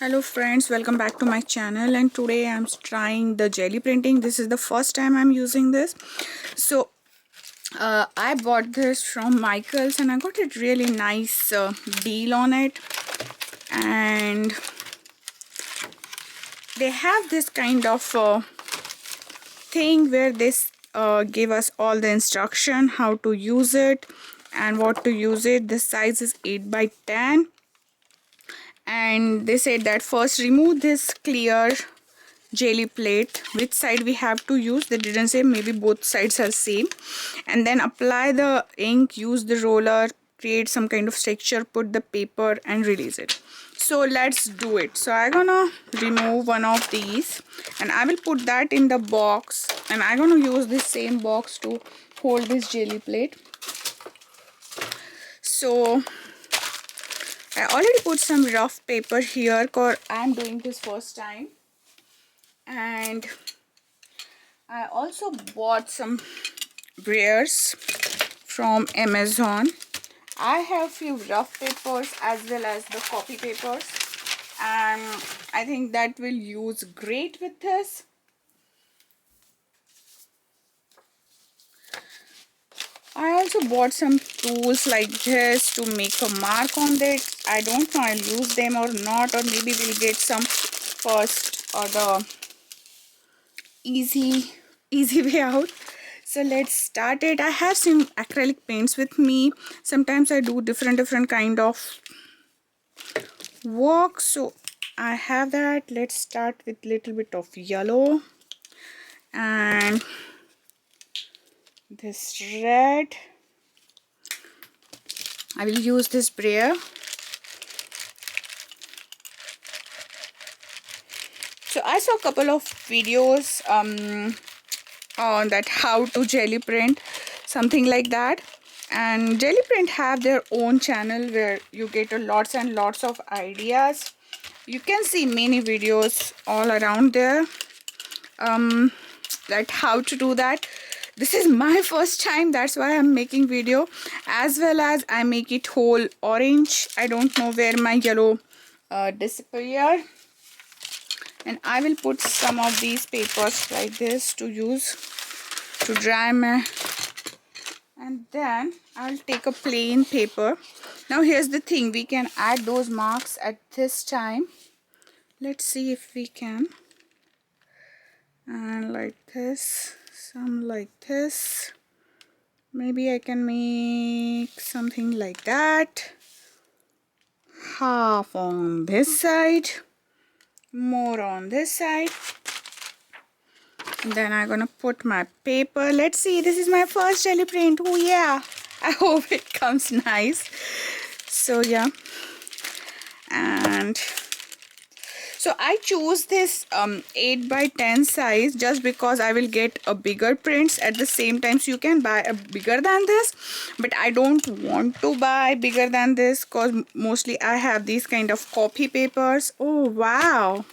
Hello friends, welcome back to my channel, and today I'm trying the jelly printing. This is the first time I'm using this. So I bought this from Michael's and I got a really nice deal on it, and they have this kind of thing where they give us all the instruction how to use it and what to use it. The size is 8 by 10, and they said that first remove this clear jelly plate, which side we have to use. They didn't say, maybe both sides are same, and then apply the ink, use the roller, create some kind of texture, put the paper and release it. So let's do it. So I'm gonna remove one of these and I will put that in the box, and I'm gonna use this same box to hold this jelly plate. So I already put some rough paper here because I'm doing this first time, and I also bought some braids from Amazon. I have few rough papers as well as the copy papers, and I think that will use great with this. I also bought some tools like this to make a mark on it. I don't know I'll use them or not, or maybe we'll get some first or the easy way out. So let's start it. I have some acrylic paints with me. Sometimes I do different kind of work, so I have that. Let's start with little bit of yellow and this red. I will use this brayer. So I saw a couple of videos on that how to jelly print, something like that, and jelly print have their own channel where you get a lots and lots of ideas. You can see many videos all around there, like how to do that. This is my first time, that's why I'm making video, as well as I make it whole orange. I don't know where my yellow disappeared, and I will put some of these papers like this to use to dry my, and then I'll take a plain paper. Now here's the thing, we can add those marks at this time. Let's see if we can. And like this, some like this. Maybe I can make something like that. Half on this side, more on this side. And then I'm gonna put my paper. Let's see, this is my first jelly print. Oh yeah, I hope it comes nice. So yeah, and so I choose this 8 by 10 size just because I will get a bigger prints at the same time. So you can buy a bigger than this, but I don't want to buy bigger than this because mostly I have these kind of copy papers. Oh wow,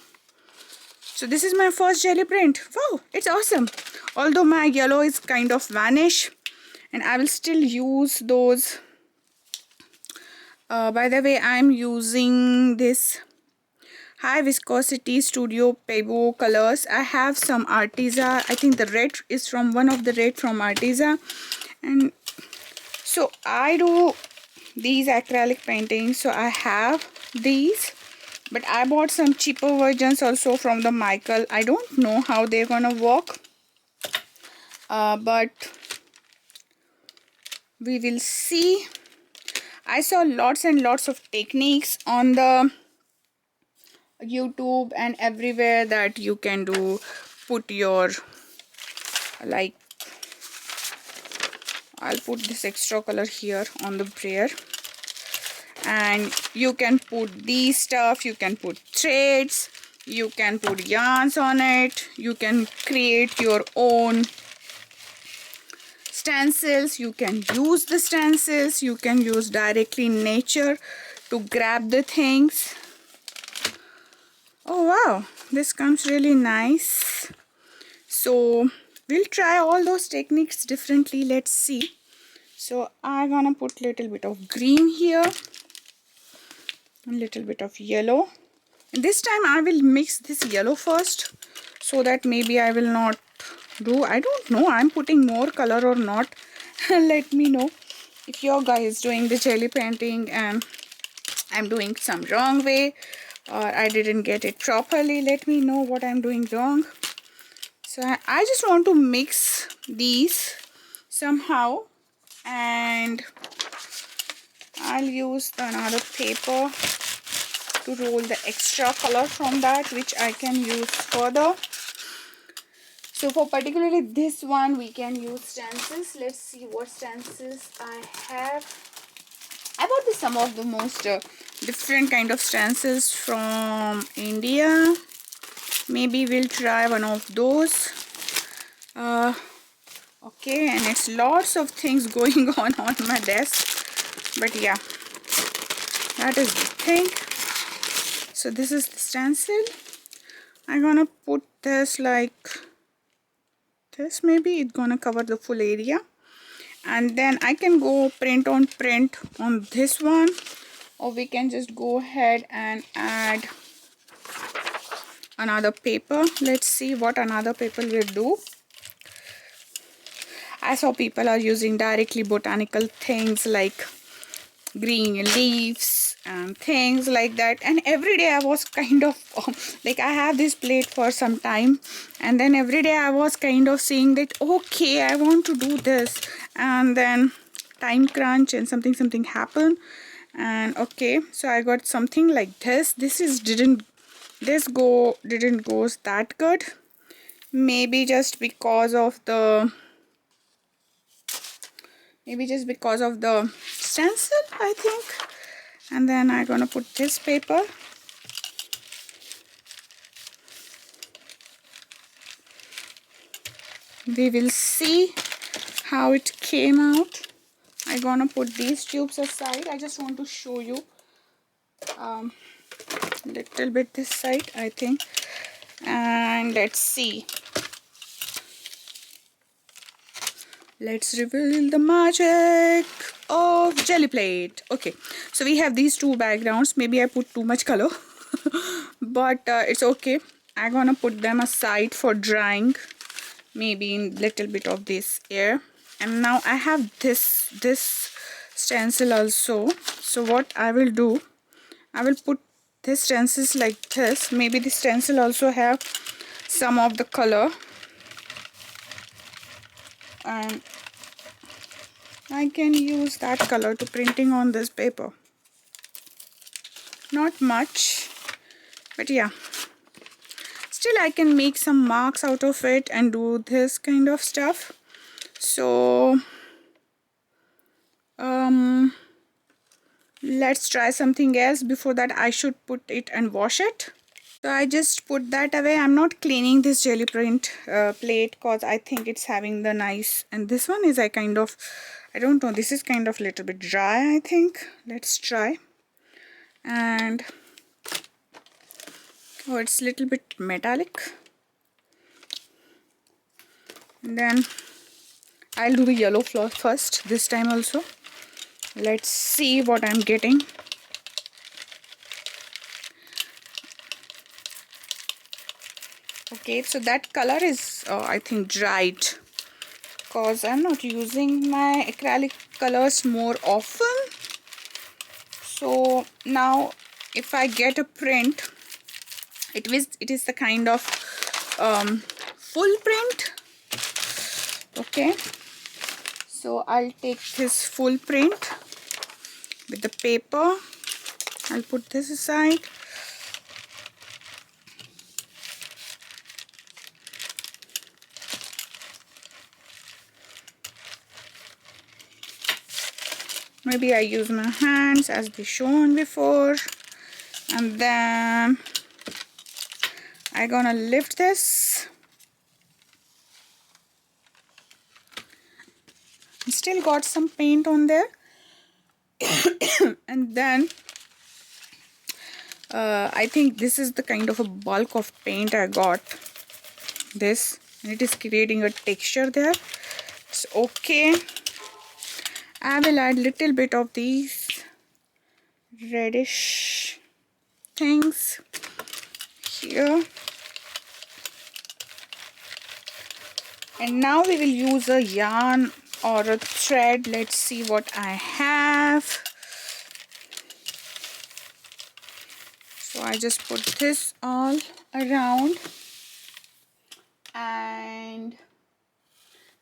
so this is my first jelly print. Wow, it's awesome. Although my yellow is kind of vanish, and I will still use those. By the way, I'm using this high viscosity studio pebble colors. I have some Arteza. I think the red is from one of the red from Arteza, and so I do these acrylic paintings. So I have these, but I bought some cheaper versions also from the Michael. I don't know how they're gonna work, but we will see. I saw lots and lots of techniques on the YouTube and everywhere that you can do, put your, like, I'll put this extra color here on the brayer, and you can put these stuff, you can put threads, you can put yarns on it, you can create your own stencils, you can use the stencils, you can use directly nature to grab the things. Oh wow, this comes really nice. So we'll try all those techniques differently. Let's see. So I'm gonna put little bit of green here, a little bit of yellow, This time I will mix this yellow first, so that maybe I will not do, I don't know, I'm putting more color or not. Let me know if your guy is doing the jelly painting and I'm doing some wrong way, or I didn't get it properly. Let me know what I'm doing wrong. So I just want to mix these somehow, and I'll use another paper to roll the extra color from that, which I can use further. So for particularly this one, we can use stencils. Let's see what stencils I have. I bought this, some of the most different kind of stencils from India. Maybe we'll try one of those. Okay, and it's lots of things going on my desk, but yeah, that is the thing. So this is the stencil. I'm gonna put this like this. Maybe it's gonna cover the full area, and then I can go print on this one, or we can just go ahead and add another paper. Let's see what another paper will do. I saw people are using directly botanical things like green leaves and things like that, and every day I was kind of like, I have this plate for some time, and then every day I was kind of saying that okay, I want to do this, and then time crunch and something happened, and okay, so I got something like this. Didn't go that good, maybe just because of the stencil, I think. And then I'm gonna put this paper. We will see how it came out. I'm gonna put these tubes aside. I just want to show you little bit this side, I think. And let's see. Let's reveal the magic of jelly plate. Okay, so we have these two backgrounds. Maybe I put too much color, but it's okay. I'm gonna put them aside for drying, maybe in little bit of this air. And now I have this stencil also. So what I will do, I will put this stencils like this. Maybe the stencil also have some of the color, and I can use that color to printing on this paper. Not much, but yeah, still I can make some marks out of it and do this kind of stuff. So let's try something else. Before that, I should put it and wash it. So I just put that away. I'm not cleaning this jelly print plate because I think it's having the nice, and this one is I don't know, this is kind of little bit dry, I think. Let's try. And oh, it's little bit metallic. And then I'll do the yellow floss first this time also. Let's see what I'm getting. Okay, so that color is I think dried, because I'm not using my acrylic colors more often. So now if I get a print, it is the kind of full print. Okay, so I'll take this full print with the paper. I'll put this aside. Maybe I use my hands as we shown before, and then I'm gonna lift this. Still got some paint on there. And then I think this is the kind of a bulk of paint I got. This, and it is creating a texture there. It's okay. I will add little bit of these reddish things. here. And now we will use a yarn or a thread. Let's see what I have. So I just put this all around, and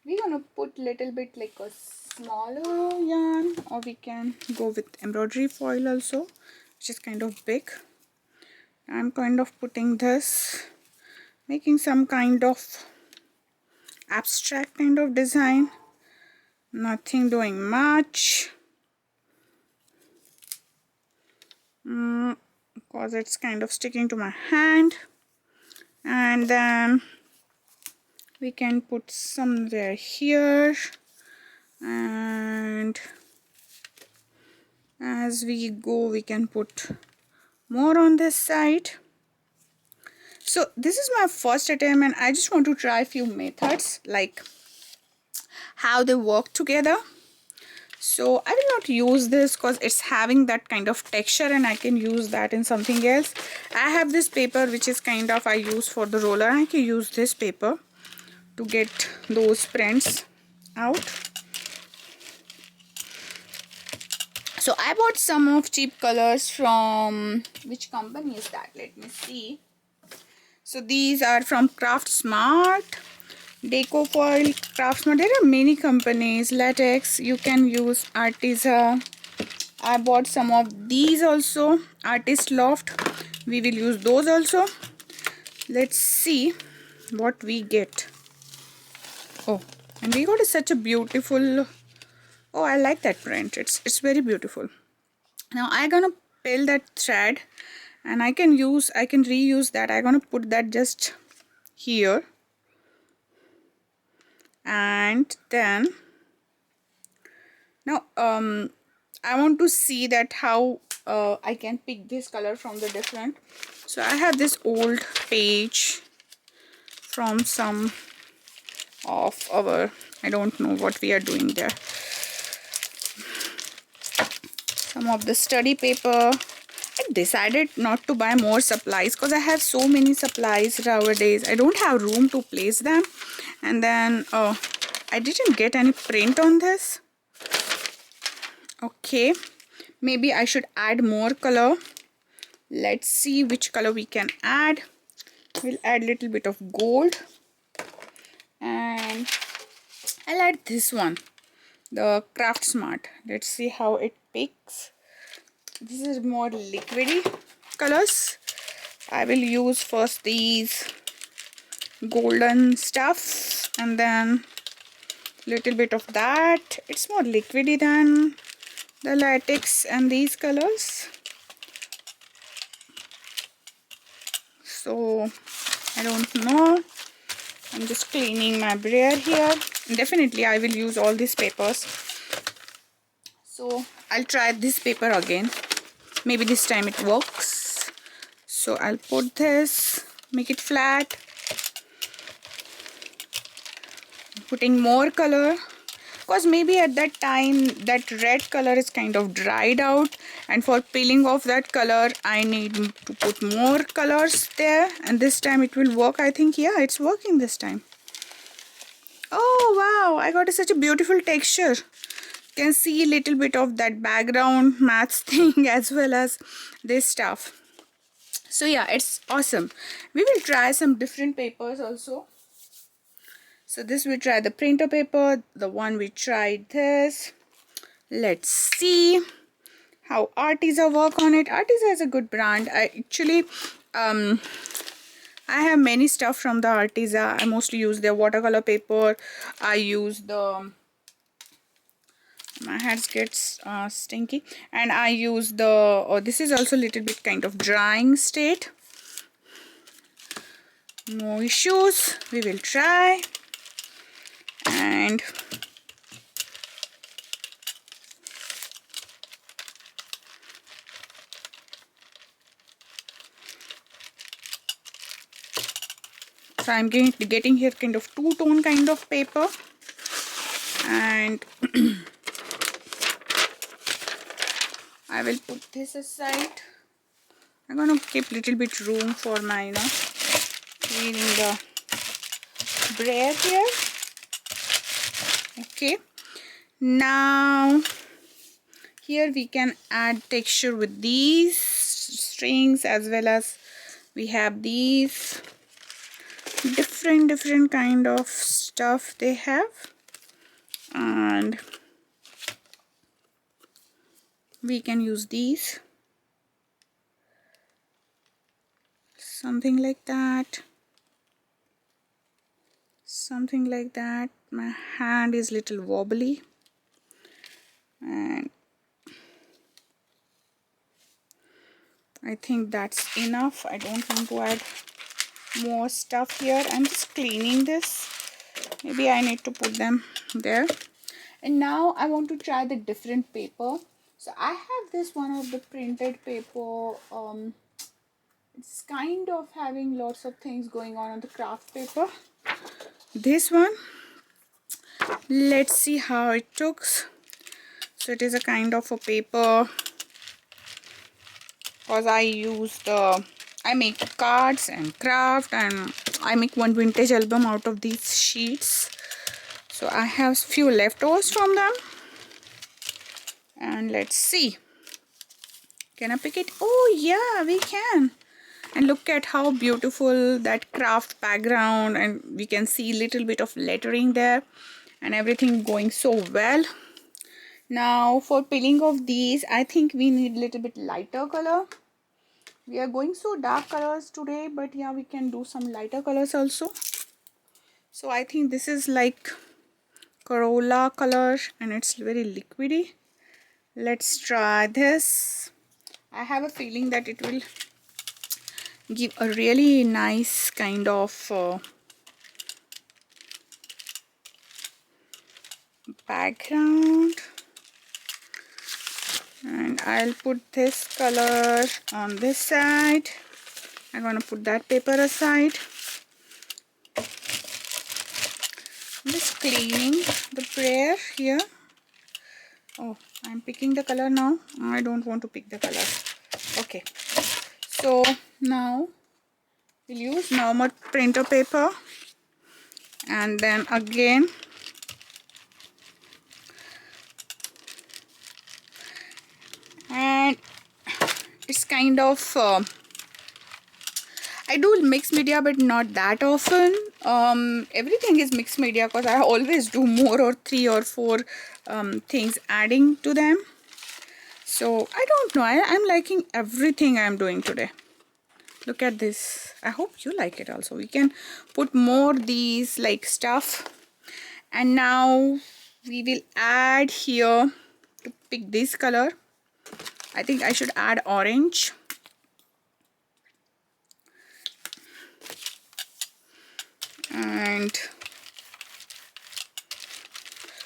we're gonna put little bit like a smaller yarn, or we can go with embroidery foil also, which is kind of big. I'm kind of putting this, making some kind of abstract kind of design, nothing doing much because it's kind of sticking to my hand. And then we can put somewhere here, and as we go we can put more on this side. So this is my first attempt, and I just want to try a few methods, like how they work together. So I will not use this because it's having that kind of texture, and I can use that in something else. I have this paper which is kind of I use for the roller. I can use this paper to get those prints out. So I bought some of cheap colors from, which company is that? Let me see. So these are from Craft Smart, Deco Foil, Craft Smart. There are many companies. Latex, you can use Artisa. I bought some of these also. Artist Loft, we will use those also. Let's see what we get. Oh, and we got such a beautiful, oh, I like that print. It's very beautiful. Now I'm gonna peel that thread, and I can reuse that. I'm gonna put that just here, and then now I want to see that how I can pick this color from the different. So I have this old page from some of our, I don't know what we are doing there, some of the study paper. I decided not to buy more supplies because I have so many supplies nowadays. I don't have room to place them. And then I didn't get any print on this. Okay, maybe I should add more color. Let's see which color we can add. We'll add a little bit of gold, and I'll add this one, the Craft Smart. Let's see how it picks. This is more liquidy colors. I will use first these golden stuff, and then little bit of that. It's more liquidy than the latex and these colors. So I don't know. I'm just cleaning my brayer here. Definitely I will use all these papers. So I'll try this paper again. Maybe this time it works. So I'll put this, make it flat. Putting more color, because maybe at that time that red color is kind of dried out, and for peeling off that color I need to put more colors there, and this time it will work. I think, yeah, it's working this time. Oh wow, I got such a beautiful texture. You can see a little bit of that background maths thing as well as this stuff. So yeah, it's awesome. We will try some different papers also. So this we try the printer paper, the one we tried this. Let's see how Artisa work on it. Artisa is a good brand. I actually I have many stuff from the Artisa. I mostly use their watercolor paper. I use the, my hands gets stinky, and I use the this is also a little bit kind of drying state. No issues. We will try. And so I'm getting here kind of two-tone kind of paper, and I will put this aside. I'm gonna keep little bit room for my cleaning the brayer here. Okay, now here we can add texture with these strings, as well as we have these different kind of stuff they have, and we can use these, something like that, something like that. My hand is little wobbly, and I think that's enough. I don't want to add more stuff here. I'm just cleaning this. Maybe I need to put them there. And now I want to try the different paper. So I have this one of the printed paper. It's kind of having lots of things going on the craft paper. This one, let's see how it looks. So it is a kind of a paper, because I make cards and craft, and I make one vintage album out of these sheets. So I have few leftovers from them, and let's see, can I pick it? Oh yeah, we can. And look at how beautiful that craft background, and we can see little bit of lettering there, and everything going so well. Now for peeling of these, I think we need little bit lighter color. We are going so dark colors today, but yeah, we can do some lighter colors also. So I think this is like Corolla color, and it's very liquidy. Let's try this. I have a feeling that it will give a really nice kind of background. And I'll put this color on this side. I'm gonna put that paper aside. I'm just cleaning the brayer here. Oh, I'm picking the color now. I don't want to pick the color. Okay, so now we'll use normal printer paper, and then again and it's kind of I do mixed media, but not that often. Everything is mixed media because I always do more or 3 or 4 things adding to them. So I don't know, I'm liking everything I'm doing today. Look at this. I hope you like it also. We can put more these like stuff. And now we will add here, to pick this color, I think I should add orange. And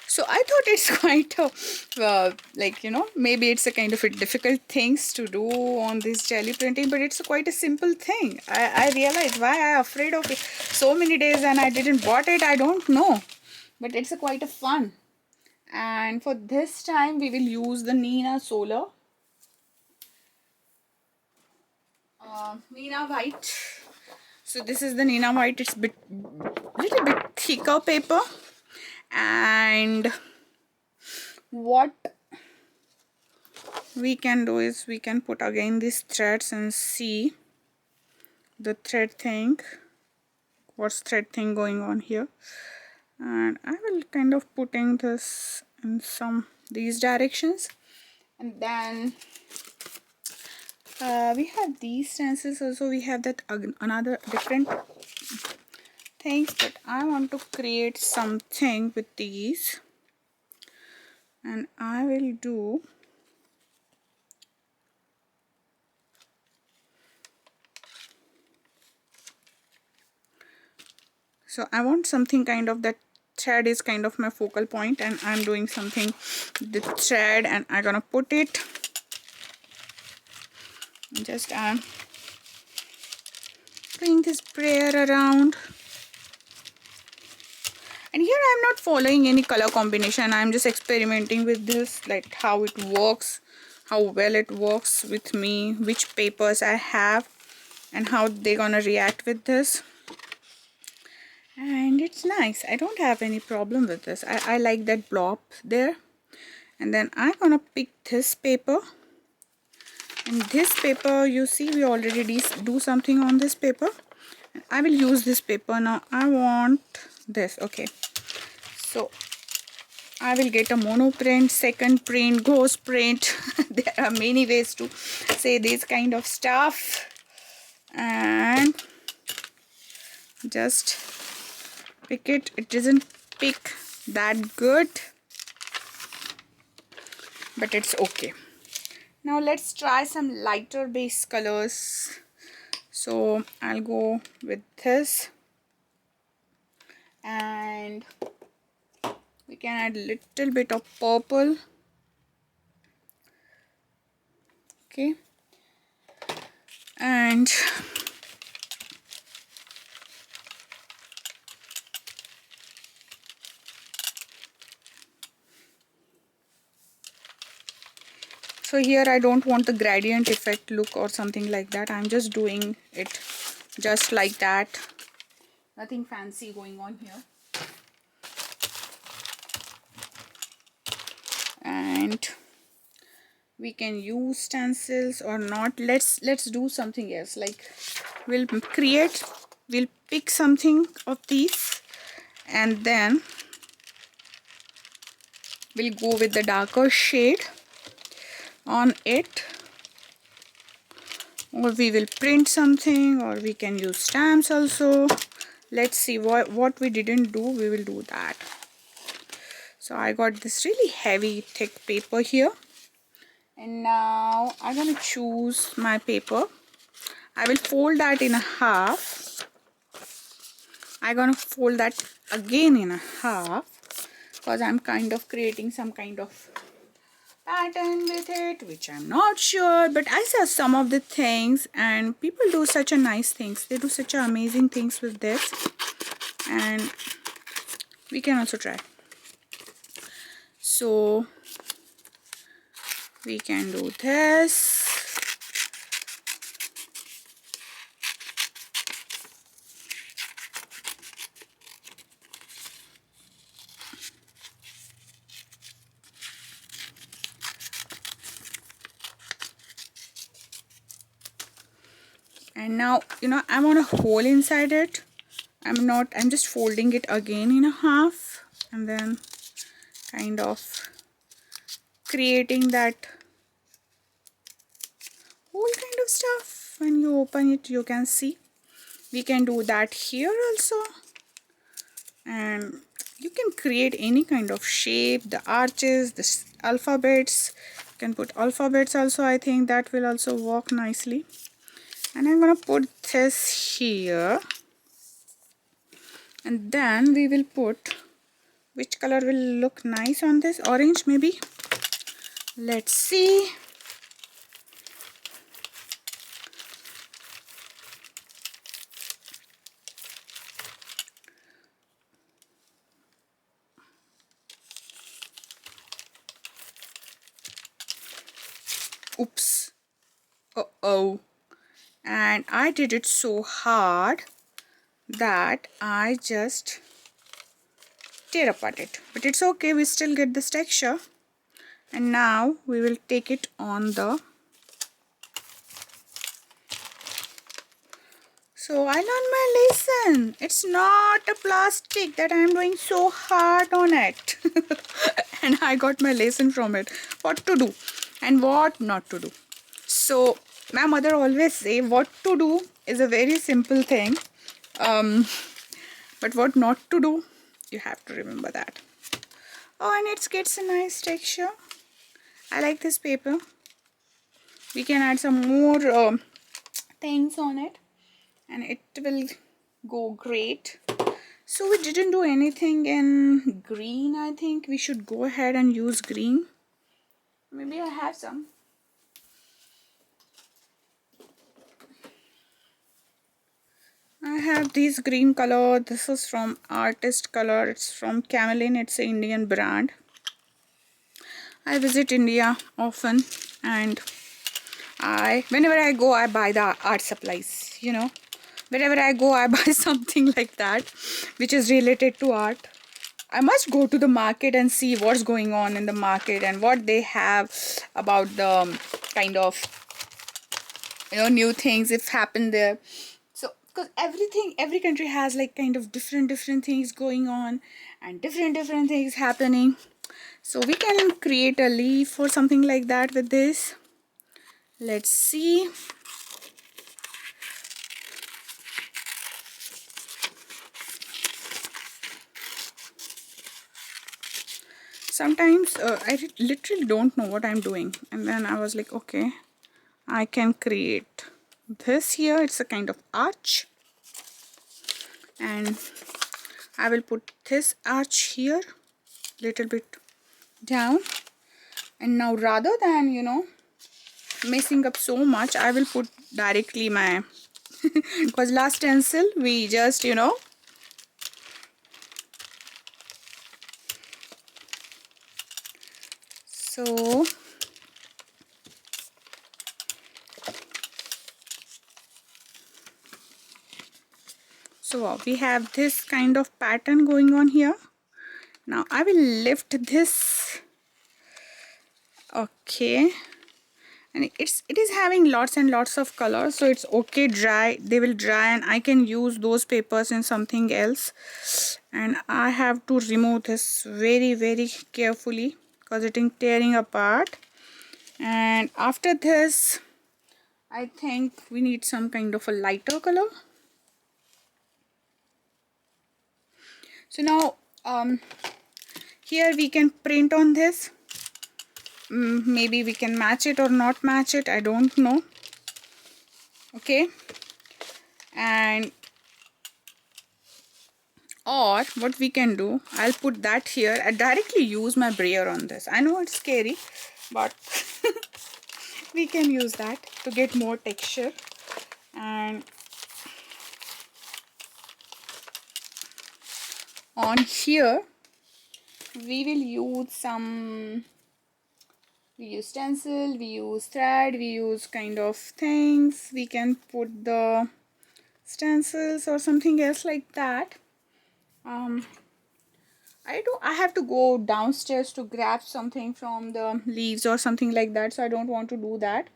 so I thought it's quite a, like, you know, maybe it's a kind of a difficult things to do on this jelly printing, but it's quite a simple thing. I realized why I'm afraid of it so many days and I didn't bought it. I don't know, but it's quite a fun. And for this time we will use the Nina Solar, Nina White. So this is the Nina White. It's little bit thicker paper. And what we can do is we can put again these threads and see the thread thing, what's thread thing going on here. And I will kind of putting this in these directions. And then we have these stances also. We have that another different things, but I want to create something with these, and I will do so I want something kind of that thread is kind of my focal point, and I'm doing something the thread, and I'm gonna put it just doing this prayer around. And here I'm not following any color combination. I'm just experimenting with this, like how it works, how well it works with me, which papers I have, and how they're gonna react with this. And it's nice. I don't have any problem with this. I like that blob there. And then I'm gonna pick this paper. And this paper, you see, we already do something on this paper. I will use this paper now. I want this. Okay, so I will get a mono print, second print, ghost print. There are many ways to say this kind of stuff. And just pick it. It doesn't pick that good, but it's okay. Now let's try some lighter base colors. So I'll go with this, and we can add a little bit of purple. Okay, and so here I don't want the gradient effect look or something like that. I'm just doing it just like that. Nothing fancy going on here. And we can use stencils or not. Let's do something else. Like we'll pick something of these, and then we'll go with the darker shade on it, or we will print something, or we can use stamps also. Let's see what we didn't do. We will do that. So I got this really heavy thick paper here, and now I'm gonna choose my paper. I will fold that in a half. I'm gonna fold that again in a half because I'm kind of creating some kind of pattern with it, which I'm not sure, but I saw some of the things and people do such a nice things. They do such amazing things with this, and we can also try. So we can do this. And now, you know, I want a hole inside it. I'm just folding it again in a half, and then kind of creating that whole kind of stuff. When you open it, you can see. We can do that here also. And you can create any kind of shape, the arches, the alphabets. You can put alphabets also. I think that will also work nicely. And I'm gonna put this here, and then we will put, which color will look nice on this? Orange maybe. Let's see. Oops. Uh-oh. And I did it so hard that I just tear apart it, but it's okay, we still get this texture. And now we will take it on the, so I learned my lesson. It's not a plastic that I'm doing so hard on it. And I got my lesson from it, what to do and what not to do. So my mother always say what to do is a very simple thing, but what not to do, you have to remember that. Oh, and it gets a nice texture. I like this paper. We can add some more things on it, and it will go great. So we didn't do anything in green. I think we should go ahead and use green. Maybe I have some. I have this green color. This is from Artist Color. It's from Camelin. It's an Indian brand. I visit India often, And whenever I go, I buy the art supplies, you know. Wherever I go, I buy something like that which is related to art. I must go to the market and see what's going on in the market and what they have about the kind of, you know, new things if happen there. So because every country has like kind of different things going on and different things happening. So we can create a leaf or something like that with this. Let's see. Sometimes I literally don't know what I'm doing, and then I was like, okay, I can create this here. It's a kind of arch, and I will put this arch here little bit down. And now rather than, you know, messing up so much, I will put directly my because last stencil we just, you know, so we have this kind of pattern going on here. Now I will lift this. Okay, and it is having lots and lots of colors, so it's okay, dry, they will dry, and I can use those papers in something else. And I have to remove this very carefully because it is tearing apart. And after this, I think we need some kind of a lighter color. So now here we can print on this. Maybe we can match it or not match it, I don't know. Okay, and or what we can do, I'll put that here. I directly use my brayer on this. I know it's scary, but we can use that to get more texture. And on here we will use some, we use stencil, we use thread, we use kind of things. We can put the stencils or something else like that. I have to go downstairs to grab something from the leaves or something like that, so I don't want to do that.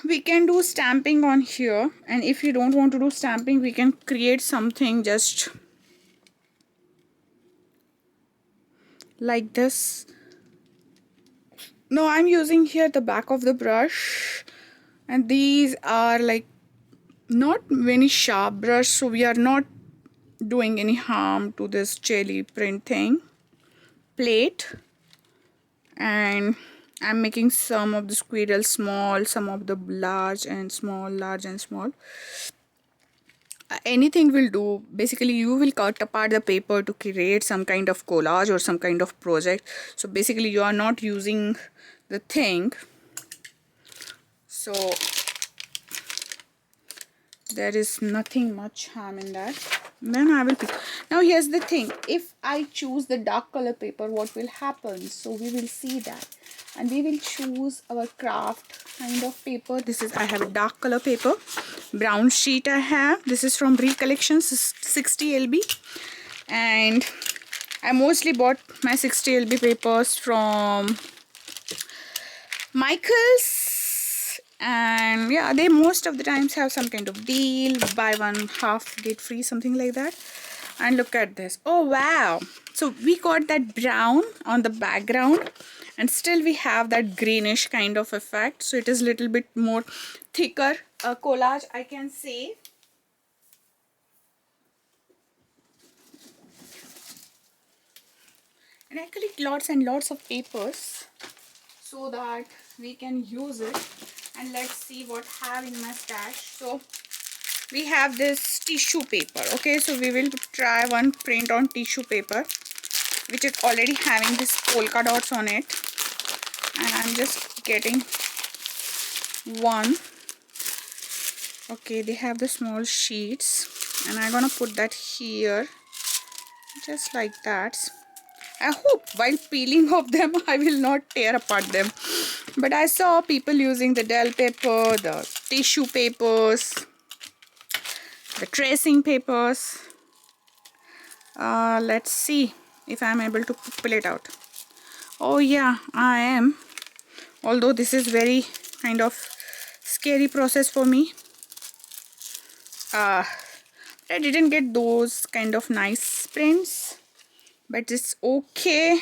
We can do stamping on here, and if you don't want to do stamping, we can create something just like this. No, I'm using here the back of the brush, and these are like not very sharp brush, so we are not doing any harm to this jelly print thing plate. And I'm making some of the squirrel small, some of the large and small, large and small. Anything will do. Basically you will cut apart the paper to create some kind of collage or some kind of project. So basically you are not using the thing, so there is nothing much harm in that. Then I will pick. Now here's the thing, if I choose the dark color paper, what will happen? So we will see that, and we will choose our craft kind of paper. This is, I have a dark color paper, brown sheet I have. This is from Recollections, 60 LB, and I mostly bought my 60 LB papers from Michael's. And yeah, they most of the times have some kind of deal, buy one half get free, something like that. And look at this. Oh wow, so we got that brown on the background, and still we have that greenish kind of effect, so it is little bit more thicker collage, I can say. And I collect lots and lots of papers so that we can use it. And let's see what I have in my stash. So we have this tissue paper. Okay, so we will try one print on tissue paper, which is already having this polka dots on it. And I'm just getting one. Okay, they have the small sheets, and I'm gonna put that here just like that. I hope while peeling off them I will not tear apart them. But I saw people using the Dell paper, the tissue papers, the tracing papers. Let's see if I'm able to pull it out. Oh yeah, I am. Although this is very kind of scary process for me. I didn't get those kind of nice prints, but it's okay.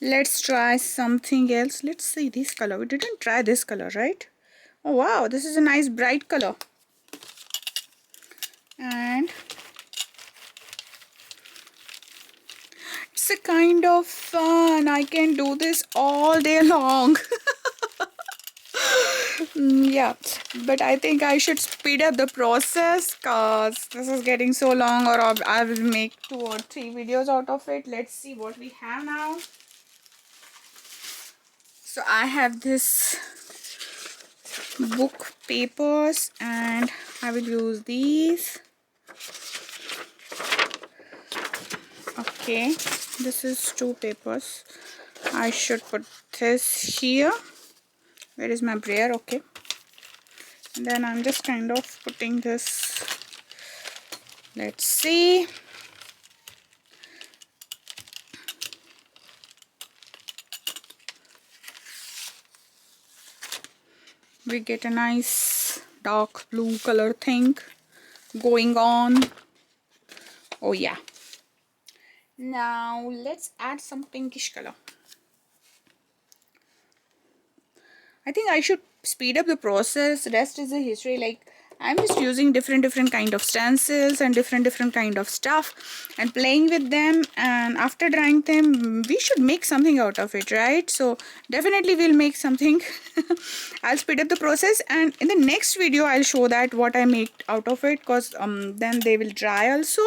Let's try something else. Let's see this color. We didn't try this color, right? Oh wow, this is a nice bright color. And it's a kind of fun. I can do this all day long. Yeah, but I think I should speed up the process because this is getting so long, or I will make 2 or 3 videos out of it. Let's see what we have now. So I have this book papers and I will use these. Okay, this is 2 papers. I should put this here. Where is my brayer? Okay. And then I'm just kind of putting this. Let's see. We get a nice dark blue color thing going on. Oh yeah. Now let's add some pinkish color. I think I should speed up the process. Rest is a history. Like, I'm just using different kind of stencils and different kind of stuff and playing with them, and after drying them we should make something out of it, right? So definitely we'll make something. I'll speed up the process, and in the next video I'll show that what I make out of it, because then they will dry also,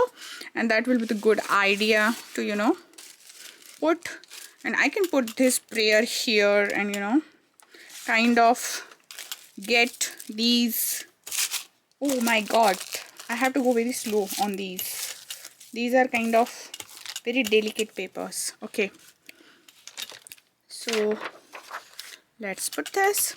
and that will be the good idea to, you know, put. And I can put this prayer here and, you know, kind of get these. Oh my god, I have to go very slow on these. These are kind of very delicate papers. Okay, so let's put this.